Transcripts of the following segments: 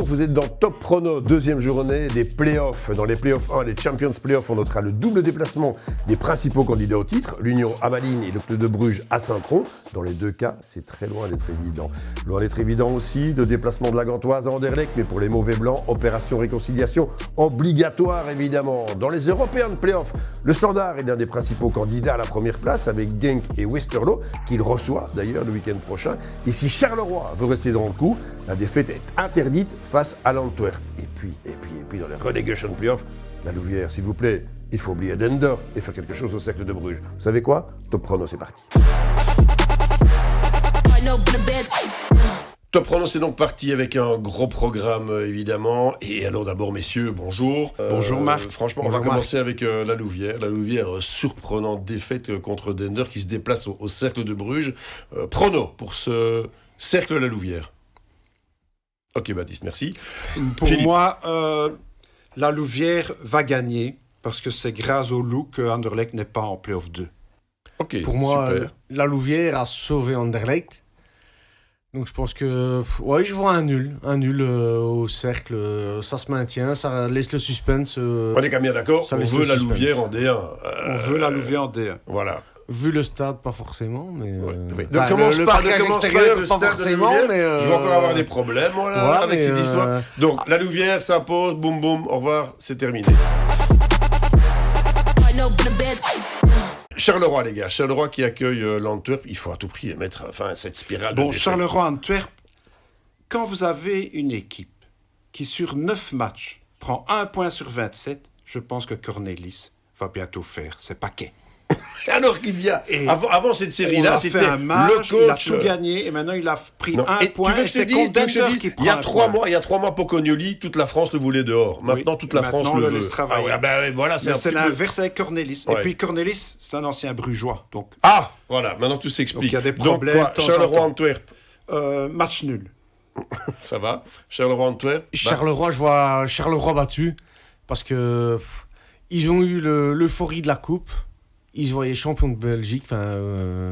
bonjour, vous êtes dans Top Prono, deuxième journée des playoffs. Dans les playoffs 1, les Champions Playoffs, on notera le double déplacement des principaux candidats au titre, l'Union à Malines et le Club de Bruges à Saint-Tron. Dans les deux cas, c'est très loin d'être évident. Loin d'être évident aussi, de déplacement de la Gantoise à Anderlecht, mais pour les mauvais blancs, opération réconciliation obligatoire évidemment. Dans les Européens de playoffs, le Standard est l'un des principaux candidats à la première place avec Genk et Westerlo, qu'il reçoit d'ailleurs le week-end prochain. Et si Charleroi veut rester dans le coup, la défaite est interdite face à l'Antwerp. Et puis, dans les relegation playoffs, la Louvière, s'il vous plaît, il faut oublier Dender et faire quelque chose au cercle de Bruges. Vous savez quoi? Top Prono, c'est parti. Top Prono, c'est donc parti avec un gros programme, évidemment. Et alors d'abord, messieurs, bonjour. Bonjour Marc. Franchement, bonjour, on va commencer avec la Louvière. La Louvière, surprenante défaite contre Dender qui se déplace au cercle de Bruges. Prono pour ce cercle de la Louvière. Ok Baptiste, merci. Pour Philippe. moi, la Louvière va gagner parce que c'est grâce au loup que Anderlecht n'est pas en Play-off 2. Ok, Pour moi, super. la Louvière a sauvé Anderlecht. Donc je pense que... Ouais, je vois un nul. Un nul au cercle. Ça se maintient, ça laisse le suspense. On est quand même bien d'accord, ça on laisse veut le la suspense. Louvière en D1. On veut la Louvière en D1. Voilà. Vu le stade, pas forcément, mais... Oui. enfin, Ne commence le pas parquage avec extérieur, le pas stade de forcément, Louvière. mais... Je vais encore avoir des problèmes voilà, avec mais, cette histoire. Donc la Louvière s'impose, boum boum, au revoir, c'est terminé. Charleroi les gars, Charleroi qui accueille l'Antwerp, il faut à tout prix mettre fin à cette spirale de Bon, défaite. Charleroi-Antwerp, quand vous avez une équipe qui sur 9 matchs prend 1 point sur 27, je pense que Cornelis va bientôt faire ses paquets. Alors qu'il y a, Et avant cette On série-là, a c'était fait un match, le coach... il a tout gagné et maintenant il a pris Non. 1 Et point tu veux et que je te c'est dise, Contender qui prend il y a un 3 point. mois, il y a 3 mois, Pocognoli, toute la France le voulait dehors. Maintenant, Oui, toute la France maintenant, le on le veut. laisse travailler. Ah ouais, ben voilà, c'est Mais un c'est petit peu- l'inverse avec Cornelis. Ouais. Et puis Cornelis, c'est un ancien brugeois. Donc, Ah, voilà, maintenant tout s'explique. Donc, il y a des Donc, problèmes quoi, de temps en Charleroi, temps. Antwerp, match nul. ça va. Charleroi, Antwerp. Charleroi, je vois Charleroi battu. Parce que ils ont eu l'euphorie de la coupe. Ils se voyaient champions de Belgique. Enfin,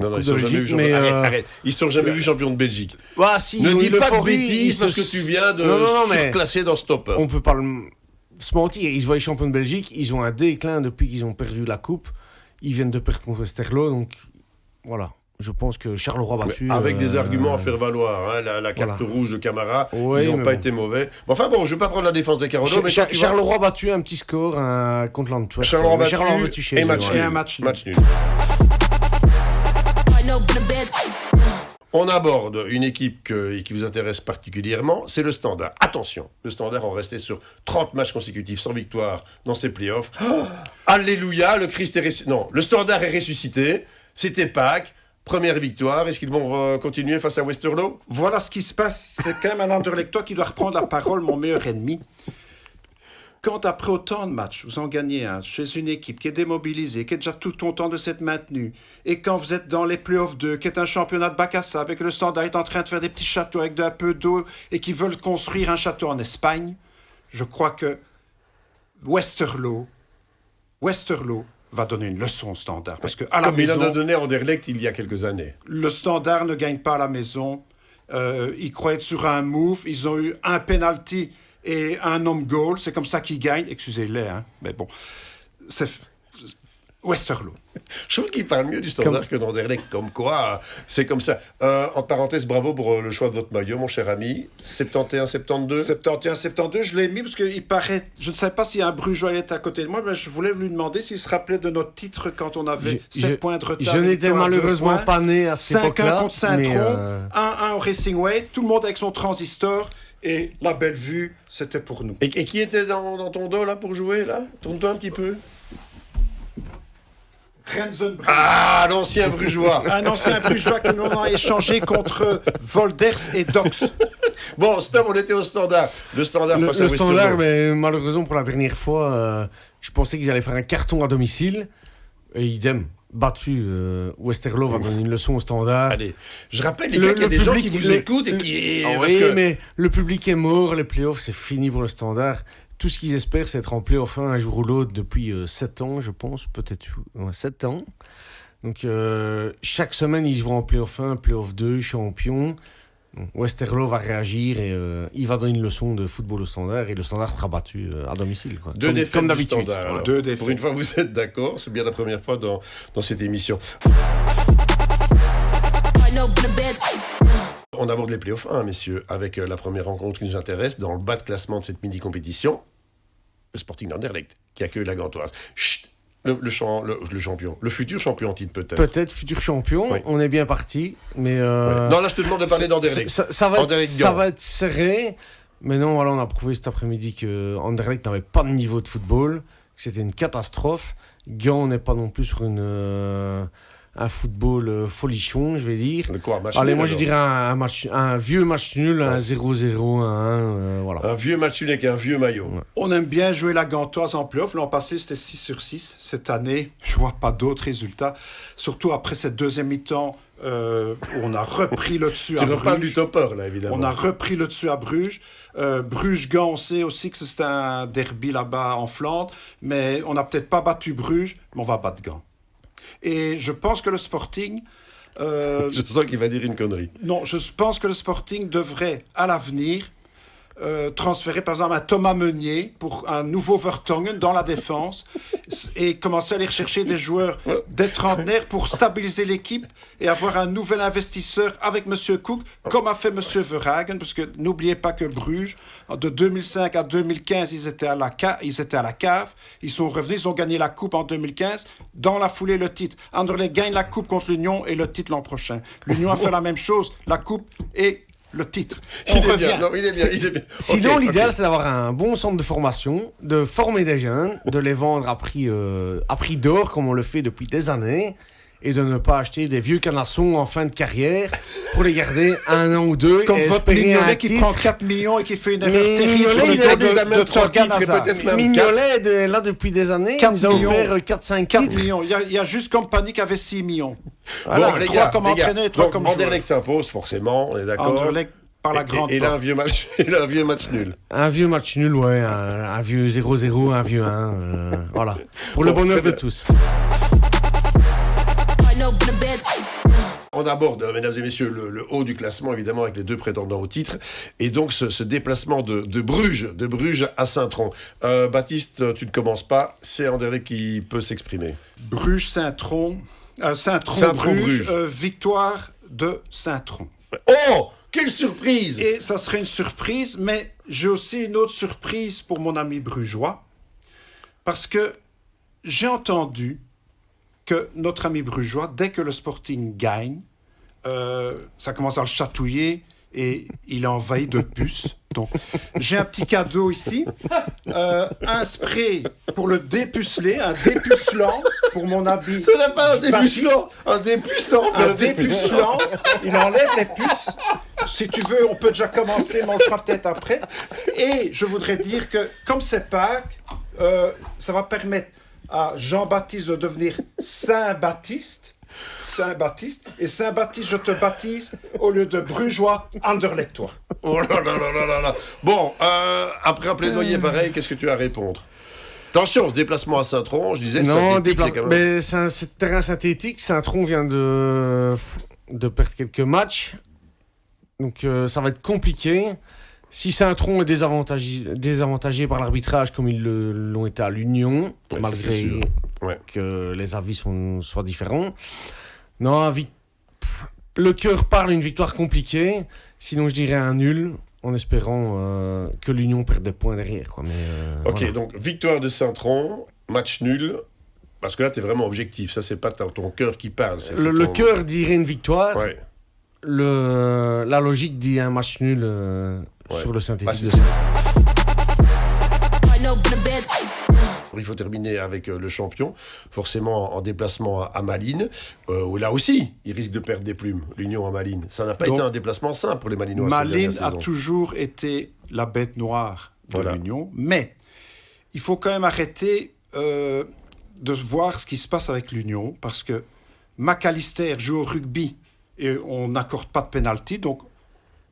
Non, Coupe ils de sont jamais Belgique, vus champions. mais, Arrête. Ils sont jamais vus champions de Belgique. Si, Ne ils ont dis eu pas de l'euphorie, ils bêtises se- parce que tu viens de Non, mais surclasser dans ce top 1. on peut pas se mentir. Ils se voyaient champions de Belgique. Ils ont un déclin depuis qu'ils ont perdu la coupe. Ils viennent de perdre contre Westerlo. Donc, voilà. Je pense que Charleroi battu. Avec des arguments à faire valoir. Hein. La carte Voilà. rouge de Camara, Ouais, ils n'ont mais pas bon. été mauvais. Bon, enfin bon, je ne vais pas prendre la défense des Carolos. mais toi, tu vas- Charleroi battu, un petit score contre l'Antwerp. Charleroi Mais battu chez et eux, match ouais. nul. Et un match nul. Match nul. On aborde une équipe qui vous intéresse particulièrement, c'est le Standard. Attention, le Standard en resté sur 30 matchs consécutifs sans victoire dans ses playoffs. Oh, alléluia, le Christ est ressuscité. Non, le Standard est ressuscité, c'était Pâques, première victoire. Est-ce qu'ils vont continuer face à Westerlo? Voilà ce qui se passe. C'est quand même un Anderlechtois qui doit reprendre la parole, mon meilleur ennemi. Quand après autant de matchs, vous en gagnez un chez une équipe qui est démobilisée, qui est déjà tout content de s'être maintenue, et quand vous êtes dans les playoffs 2, qui est un championnat de bac à sable, avec le Standard est en train de faire des petits châteaux avec un peu d'eau, et qui veulent construire un château en Espagne, je crois que Westerlo va donner une leçon au Standard. Parce que à la Comme il en maison, a donné à Anderlecht il y a quelques années. le Standard ne gagne pas à la maison. Ils croyaient sur un move. Ils ont eu un penalty et un homme goal. C'est comme ça qu'ils gagnent. Excusez-les, hein. Mais bon. C'est Westerlo. Je trouve qu'il parle mieux du Standard que d'Anderlecht. Comme quoi, c'est comme ça. En parenthèse, bravo pour le choix de votre maillot, mon cher ami. 71-72. 71-72, je l'ai mis parce qu'il paraît... Je ne sais pas s'il y a un Brugeois qui est à côté de moi, mais je voulais lui demander s'il se rappelait de notre titre quand on avait 7 points de retard. Je n'étais victoire à 2 malheureusement points. pas né à cette 5-1 époque-là. contre Saint-Tron, mais, 1-1 au Racing Way, tout le monde avec son transistor, et la belle vue, c'était pour nous. Et qui était dans ton dos là pour jouer là? Tourne-toi un petit peu. Renzenbrink. Ah, l'ancien Brugeois. Un ancien Brugeois que nous avons échangé contre Volders et Dox. Bon, stop, on était au Standard. Le Standard face à le Westerlo. Standard, mais malheureusement pour la dernière fois, je pensais qu'ils allaient faire un carton à domicile. Et idem, battu. Westerlo va donner une leçon au Standard. Allez, je rappelle les gars qu'il y a des gens qui vous écoutent et qui... Ah parce oui, que- mais le public est mort, les playoffs, c'est fini pour le Standard. Tout ce qu'ils espèrent, c'est être en playoff un jour ou l'autre depuis 7 ans, je pense, peut-être 7 ans. Donc chaque semaine, ils se vont en playoff 1, playoff 2, champion. Westerlo va réagir et il va donner une leçon de football au Standard et le Standard sera battu à domicile. Quoi. Deux défaites comme du d'habitude. Standard, alors. Voilà. Deux défaites. Pour une fois, vous êtes d'accord. C'est bien la première fois dans cette émission. On aborde les playoffs 1, messieurs, avec la première rencontre qui nous intéresse dans le bas de classement de cette mini-compétition. Le Sporting d'Anderlecht, qui accueille la Gantoise. Chut, le champion, le futur champion en titre peut-être. Peut-être futur champion, Oui. on est bien parti, mais... Ouais. Non, là je te demande de parler d'Anderlecht. Ça va être serré, mais non, voilà, on a prouvé cet après-midi que Anderlecht n'avait pas de niveau de football, que c'était une catastrophe. Gand n'est pas non plus sur un football folichon, je vais dire. De quoi, match Allez, nul, moi je alors. dirais un vieux match nul, un 0-0, un 1, voilà. Un vieux match nul avec un vieux maillot. Ouais. On aime bien jouer la Gantoise en play-off. L'an passé, c'était 6 sur 6. Cette année, je vois pas d'autres résultats. Surtout après cette deuxième mi-temps, où on a repris le dessus Tu à reparles du Bruges. topper, là, évidemment. On a repris le dessus à Bruges. Bruges-Gand, on sait aussi que c'est un derby là-bas en Flandre. Mais on n'a peut-être pas battu Bruges, mais on va battre Gand. Et je pense que le Sporting... Je sens qu'il va dire une connerie. Non, je pense que le Sporting devrait, à l'avenir, transférer par exemple un Thomas Meunier pour un nouveau Vertonghen dans la défense et commencer à aller rechercher des joueurs des trentenaires pour stabiliser l'équipe et avoir un nouvel investisseur avec M. Cook, comme a fait M. Verhagen, parce que n'oubliez pas que Bruges, de 2005 à 2015, ils étaient à la cave, ils sont revenus, ils ont gagné la coupe en 2015, dans la foulée le titre. Anderlecht gagne la coupe contre l'Union et le titre l'an prochain. L'Union a fait la même chose, la coupe et le titre. On Il est revient. bien. Non, il est bien. Sinon, Ok, l'idéal, ok. c'est d'avoir un bon centre de formation, de former des jeunes, de les vendre à prix d'or, comme on le fait depuis des années, et de ne pas acheter des vieux canassons en fin de carrière pour les garder 1 an ou 2 Comme et votre espérer un Mignolet qui titre. prend 4 millions et qui fait une Mais erreur terrible Mignolet, sur le il dos a des de Torgan titres, Hazard. peut-être même Mignolet est là depuis des années, 4 il nous a millions. offert 4-5 4 titres. millions. Il y a juste Compagnie qui avait 6 millions. Voilà. Bon, les Trois gars, comme les gars. entraîneur et trois Donc, comme joueur. Anderlecht s'impose, forcément, on est d'accord. Anderlecht par la grande Et là, un porte. vieux match, et là, un vieux match nul. Un vieux match nul, ouais, un vieux 0-0, un vieux 1, voilà. Pour le Bon, bonheur très de bien. tous. On aborde, mesdames et messieurs, le haut du classement, évidemment, avec les deux prétendants au titre. Et donc, ce déplacement de Bruges à Saint-Tron. Baptiste, tu ne commences pas. C'est Anderlecht qui peut s'exprimer. Bruges, Saint-Tron, Saint-Tron-Bruges. Bruges, victoire de Saint-Tron. Oh, quelle surprise! Et ça serait une surprise, mais j'ai aussi une autre surprise pour mon ami brugeois, parce que j'ai entendu que notre ami brugeois, dès que le Sporting gagne, ça commence à le chatouiller et il est envahi de puces. Donc, j'ai un petit cadeau ici, un spray pour le dépuceler, un dépucelant pour mon ami. Ce n'est pas un Baptiste. dépucelant! Un dépucelant! Un dépucelant, il enlève les puces. Si tu veux, on peut déjà commencer, mais on le fera peut-être après. Et je voudrais dire que, comme c'est Pâques, ça va permettre à Jean-Baptiste de devenir Saint-Baptiste. Saint-Baptiste. Et Saint-Baptiste, je te baptise au lieu de Brugeois Anderlechtois. Oh là là là là là là. Bon, après un plaidoyer pareil, qu'est-ce que tu as à répondre? Attention, ce déplacement à Saint-Tron, je disais, le Non, synthétique, c'est quand même... mais c'est un terrain synthétique. Saint-Tron vient de perdre quelques matchs. Donc ça va être compliqué. Si Saint-Tron est désavantagé par l'arbitrage comme ils l'ont été à l'Union, Ouais, malgré c'est sûr. Ouais. que les avis soient différents. Non, le cœur parle une victoire compliquée. Sinon, je dirais un nul, en espérant que l'Union perde des points derrière. Quoi. Mais, Ok, voilà. donc victoire de Saint-Tron, match nul, parce que là, tu es vraiment objectif. Ça, c'est pas ton cœur qui parle. c'est Le ton- cœur dirait une victoire. Ouais. La logique dit un match nul Ouais. sur le synthétique Bah, c'est de ça. Saint-Tron. Il faut terminer avec le champion, forcément en déplacement à Malines, où là aussi, il risque de perdre des plumes, l'Union à Malines. Ça n'a pas Donc, été un déplacement simple pour les Malinois. cette Malines dernière a saison. toujours été la bête noire de Voilà. l'Union, mais il faut quand même arrêter de voir ce qui se passe avec l'Union, parce que McAllister joue au rugby et on n'accorde pas de pénalty, donc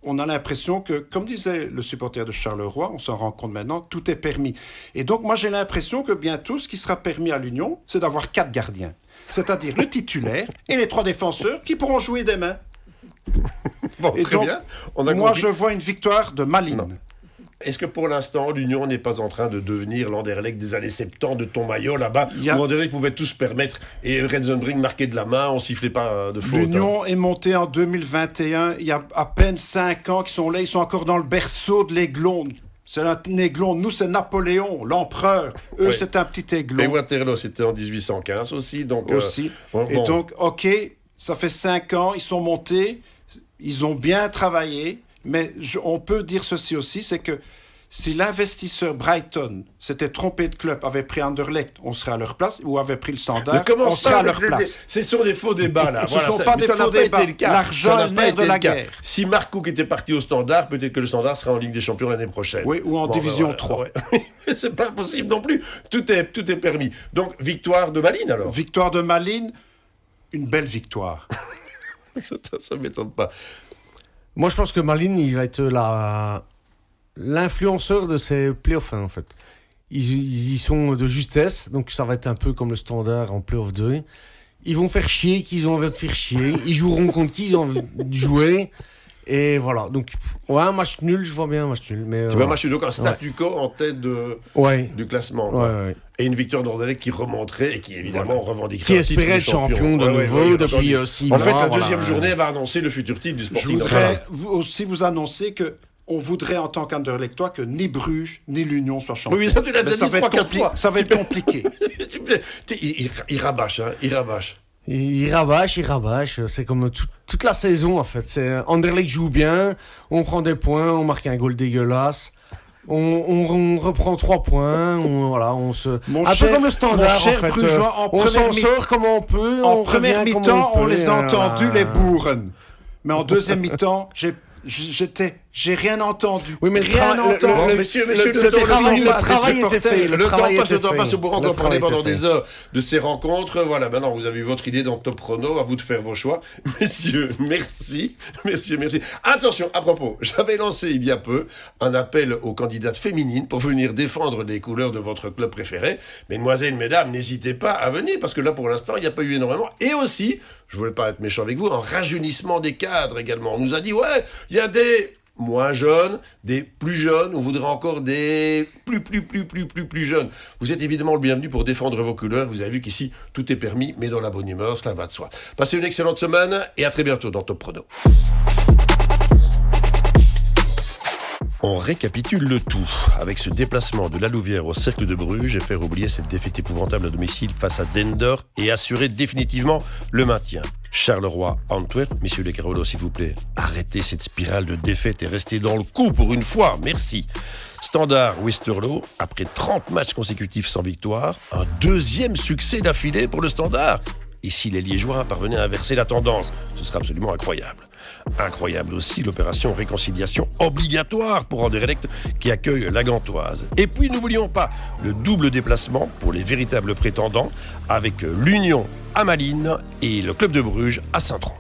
on a l'impression que, comme disait le supporter de Charleroi, on s'en rend compte maintenant, tout est permis. Et donc moi j'ai l'impression que bientôt ce qui sera permis à l'Union, c'est d'avoir 4 gardiens, c'est-à-dire le titulaire et les 3 défenseurs qui pourront jouer des mains. Bon, Et très donc, bien. On a moi, compris. je vois une victoire de Malines. Non. Est-ce que pour l'instant, l'Union n'est pas en train de devenir l'Anderlecht des années 70 de Tomaillot là-bas, Il y a- où Anderlecht pouvait tout se permettre et Rensenbrink marquait de la main, on sifflait pas de faute. L'Union est montée en 2021. Il y a à peine 5 ans qu'ils sont là. Ils sont encore dans le berceau de l'aiglon. C'est un aiglon. Nous, c'est Napoléon, l'empereur. Eux, Oui. c'est un petit Et aiglon Waterloo, c'était en 1815 aussi. Donc, aussi. bon, Et donc, OK, ça fait 5 ans. Ils sont montés. Ils ont bien travaillé. Mais on peut dire ceci aussi, c'est que si l'investisseur Brighton s'était trompé de club, avait pris Anderlecht, on serait à leur place, ou avait pris le Standard, mais comment on serait ça, à leur place. ce sont des faux débats là. Ce sont pas mais des ça n'a faux pas été débats. le cas. L'argent Ça n'a est le pas nerf été de la le cas. guerre. Si Marc Cook était parti au Standard, peut-être que le Standard sera en Ligue des Champions l'année prochaine. Oui, ou en Division 3. Ouais. C'est pas possible non plus. Tout est permis. Donc victoire de Malines alors. Victoire de Malines, une belle victoire. Ça m'étonne pas. Moi, je pense que Malines, il va être l'influenceur de ces playoffs, en fait. Ils y sont de justesse, donc ça va être un peu comme le Standard en playoff 2. Ils vont faire chier qui ils ont envie de faire chier. Ils joueront contre qui ils ont envie de jouer. Et voilà. Donc, ouais, un match nul, je vois bien un match nul. Mais, Tu vois, moi je suis donc un statu quo en tête ouais. du classement. Ouais, Quoi. ouais. Et une victoire d'Anderlecht qui remonterait et qui évidemment revendiquerait Qui un titre espérait de être champion de Ouais, nouveau ouais, depuis entendu. 6 En mois. fait, la voilà. deuxième journée va annoncer le futur titre du Je Sporting. voudrais aussi vous annoncer que on voudrait en tant qu'Anderlechtois que ni Bruges ni l'Union soient champions. Oui, mais ça tu l'as Mais déjà dit 3-4 fois. ça va être compliqué. Il rabâche, hein, il rabâche. Il rabâche. C'est comme toute la saison, en fait. Anderlecht joue bien, on prend des points, on marque un goal dégueulasse. On reprend 3 points, on se... Un peu comme le Standard, mon cher en fait. Brugeois, en On s'en première mi- sort comme on peut, En on première revient comme mi-temps, on peut, les a entendus, voilà. les bourren. Mais en deuxième mi-temps, j'ai rien entendu. Oui, mais le rien travail- entendu. Bon, messieurs, le c'était temps fini, le le travail était fait. Le temps travail passe, était le temps fait. passe. On pourra Le encore parler travail pendant était des fait. heures de ces rencontres. Voilà, maintenant vous avez eu votre idée dans Top Chrono. À vous de faire vos choix. Messieurs, merci. Messieurs, merci. Attention, à propos, j'avais lancé il y a peu un appel aux candidates féminines pour venir défendre les couleurs de votre club préféré. Mesdemoiselles, mesdames, n'hésitez pas à venir parce que là, pour l'instant, il n'y a pas eu énormément. Et aussi, je ne voulais pas être méchant avec vous, un rajeunissement des cadres également. On nous a dit, ouais, il y a des moins jeunes, des plus jeunes, on voudrait encore des plus jeunes. Vous êtes évidemment le bienvenu pour défendre vos couleurs. Vous avez vu qu'ici, tout est permis, mais dans la bonne humeur, cela va de soi. Passez une excellente semaine et à très bientôt dans Top Chrono. On récapitule le tout avec ce déplacement de la Louvière au Cercle de Bruges et faire oublier cette défaite épouvantable à domicile face à Dender et assurer définitivement le maintien. Charleroi, Antwerp, messieurs les Carolos, s'il vous plaît, arrêtez cette spirale de défaite et restez dans le coup pour une fois, merci. Standard, Westerlo, après 30 matchs consécutifs sans victoire, un deuxième succès d'affilée pour le Standard. Et si les Liégeois parvenaient à inverser la tendance, ce serait absolument incroyable. Incroyable aussi l'opération réconciliation obligatoire pour Anderlecht qui accueille la Gantoise. Et puis n'oublions pas le double déplacement pour les véritables prétendants avec l'Union à Malines et le Club de Bruges à Saint-Tron.